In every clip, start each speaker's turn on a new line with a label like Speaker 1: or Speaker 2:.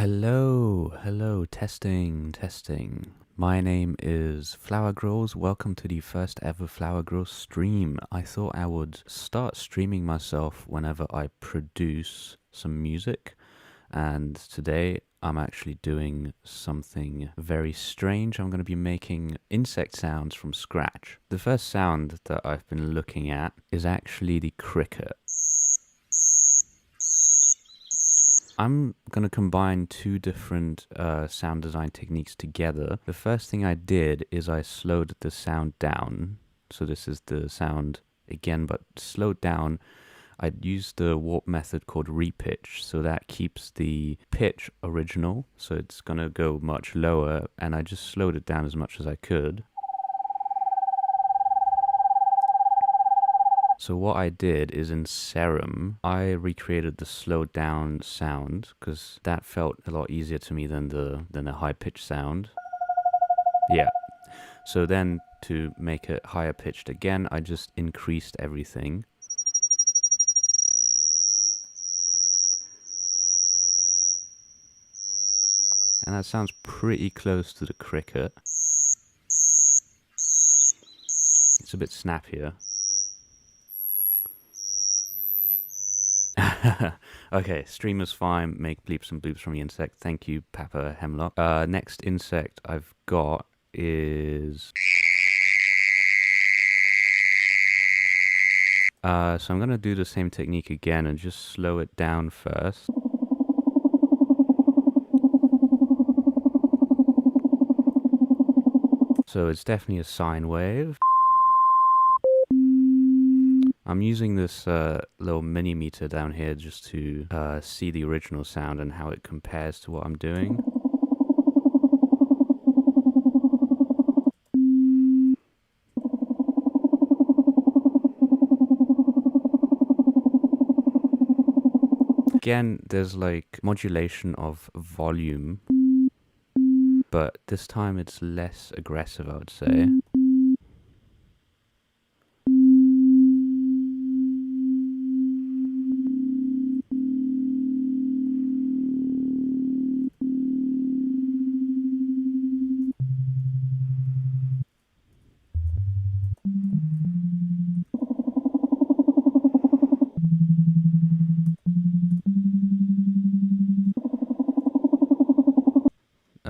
Speaker 1: Hello, testing. My name is Flower Grows. Welcome to the first ever Flower Grows stream. I thought I would start streaming myself whenever I produce some music, and today I'm actually doing something very strange. I'm going to be making insect sounds from scratch. The first sound that I've been looking at is actually the cricket. I'm going to combine two different sound design techniques together. The first thing I did is I slowed the sound down. So this is the sound again, but slowed down. I used the warp method called repitch, so that keeps the pitch original. So it's going to go much lower, and I just slowed it down as much as I could. So what I did is in Serum, I recreated the slowed down sound because that felt a lot easier to me than the high pitched sound. Yeah. So then to make it higher pitched again, I just increased everything. And that sounds pretty close to the cricket. It's a bit snappier. Okay, streamer's fine. Make bleeps and bloops from the insect. Thank you, Papa Hemlock. Next insect I've got is... so I'm going to do the same technique again and just slow it down first. So it's definitely a sine wave. I'm using this little mini meter down here just to see the original sound and how it compares to what I'm doing. Again, there's like modulation of volume, but this time it's less aggressive, I would say.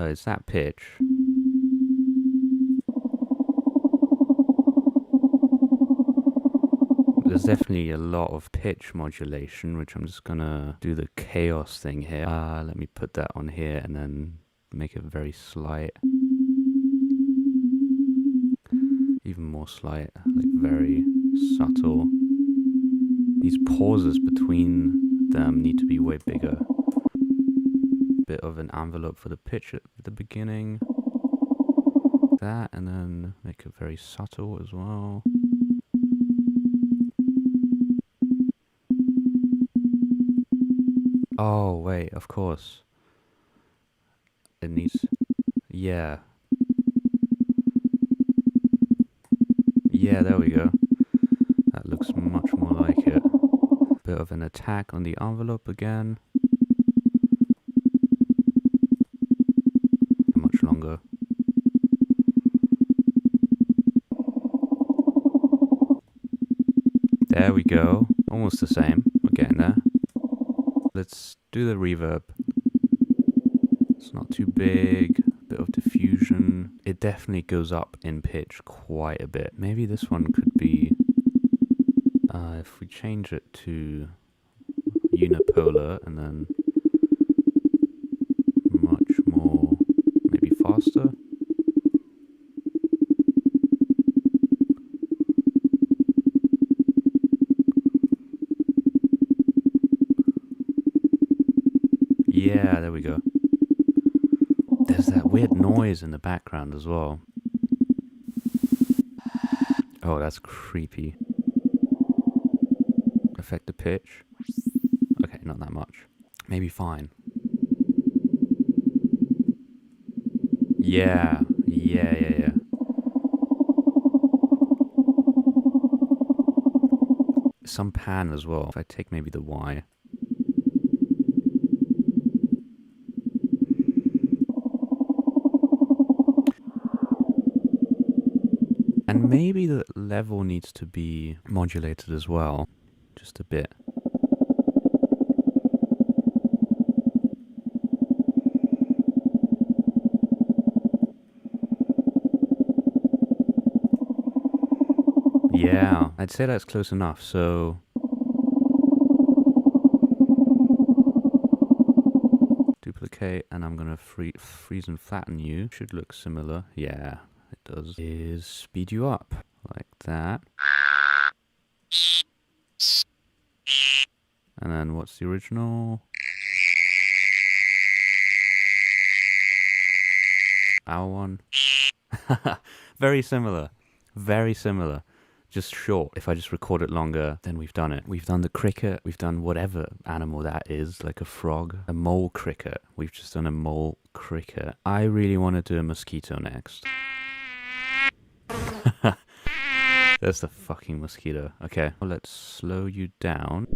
Speaker 1: It's that pitch. There's definitely a lot of pitch modulation, which I'm just gonna do the chaos thing here. Let me put that on here and then make it very slight. Even more slight, like very subtle. These pauses between them need to be way bigger. Bit of an envelope for the pitch at the beginning. That, and then make it very subtle as well. Oh, wait, of course. It needs... Yeah. Yeah, there we go. That looks much more like it. Bit of an attack on the envelope again. Much longer. There we go. Almost the same. We're getting there. Let's do the reverb. It's not too big. Bit of diffusion. It definitely goes up in pitch quite a bit. Maybe this one could be... if we change it to unipolar and then much more, maybe faster. Yeah, there we go. There's that weird noise in the background as well. Oh, that's creepy. Affect the pitch. Okay, not that much. Maybe fine. Yeah. Some pan as well. If I take maybe the Y. And maybe the level needs to be modulated as well, just a bit. Yeah, I'd say that's close enough. So duplicate, and I'm gonna freeze and flatten you. Should look similar. Yeah, it does. Is speed you up like that. And then what's the original? Our one. Very similar. Very similar. Just short. If I just record it longer, then we've done it. We've done the cricket. We've done whatever animal that is, like a frog. A mole cricket. We've just done a mole cricket. I really want to do a mosquito next. There's the fucking mosquito. Okay, well, let's slow you down.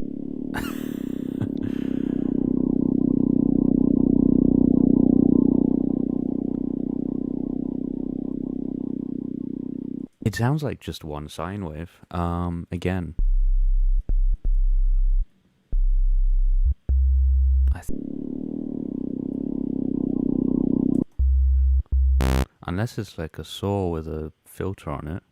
Speaker 1: It sounds like just one sine wave. Again. Unless it's like a saw with a filter on it.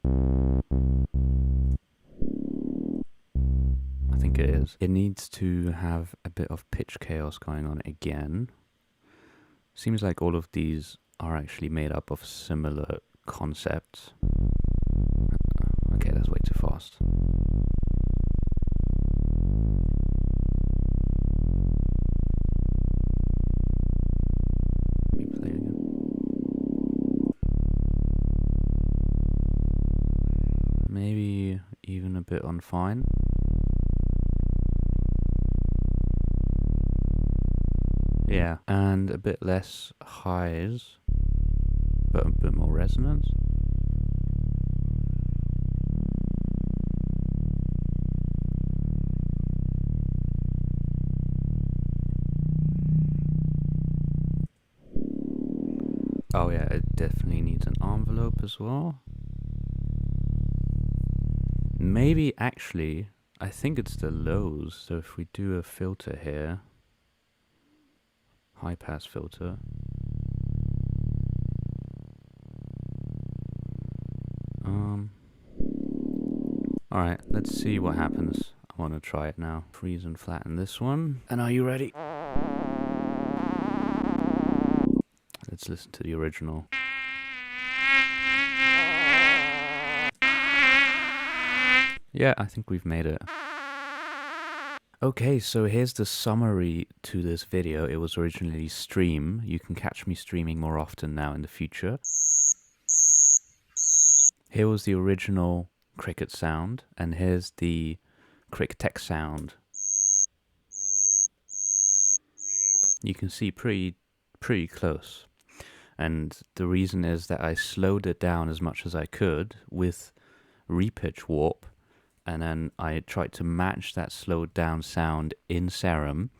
Speaker 1: I think it is. It needs to have a bit of pitch chaos going on again. Seems like all of these are actually made up of similar concepts. Okay, that's way too fast. Let me play again. Maybe even a bit on fine. Yeah, and a bit less highs, but a bit more resonance. Oh yeah, it definitely needs an envelope as well. Maybe actually, I think it's the lows. So if we do a filter here, high pass filter. Alright, let's see what happens. I want to try it now. Freeze and flatten this one. And are you ready? Let's listen to the original. Yeah, I think we've made it. Okay, so here's the summary to this video. It was originally Stream. You can catch me streaming more often now in the future. Here was the original cricket sound, and here's the cricket sound. You can see pretty close. And the reason is that I slowed it down as much as I could with repitch warp, and then I tried to match that slowed down sound in Serum,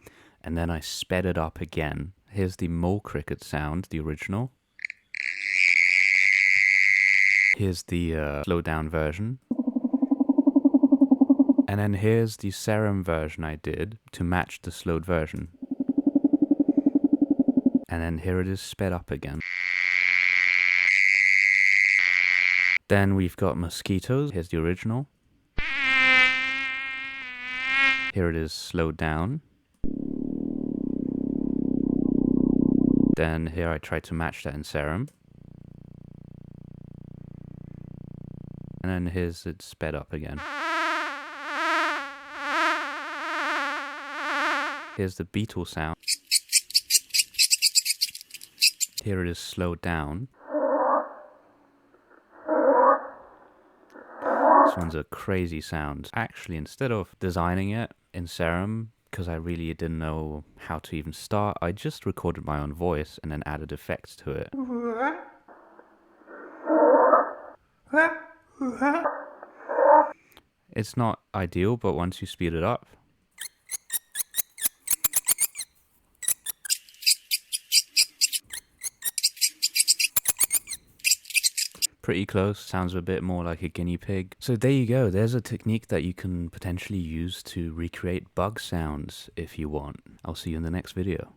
Speaker 1: and then I sped it up again. Here's the mole cricket sound, the original. Here's the slowed down version. And then here's the Serum version I did to match the slowed version. And then here it is sped up again. Then we've got Mosquitoes. Here's the original. Here it is slowed down. Then here I tried to match that in Serum. And then here's it sped up again. Here's the beetle sound. Here it is slowed down. This one's a crazy sound. Actually, instead of designing it in Serum, because I really didn't know how to even start, I just recorded my own voice and then added effects to it. It's not ideal, but once you speed it up, pretty close. Sounds a bit more like a guinea pig. So there you go. There's a technique that you can potentially use to recreate bug sounds if you want. I'll see you in the next video.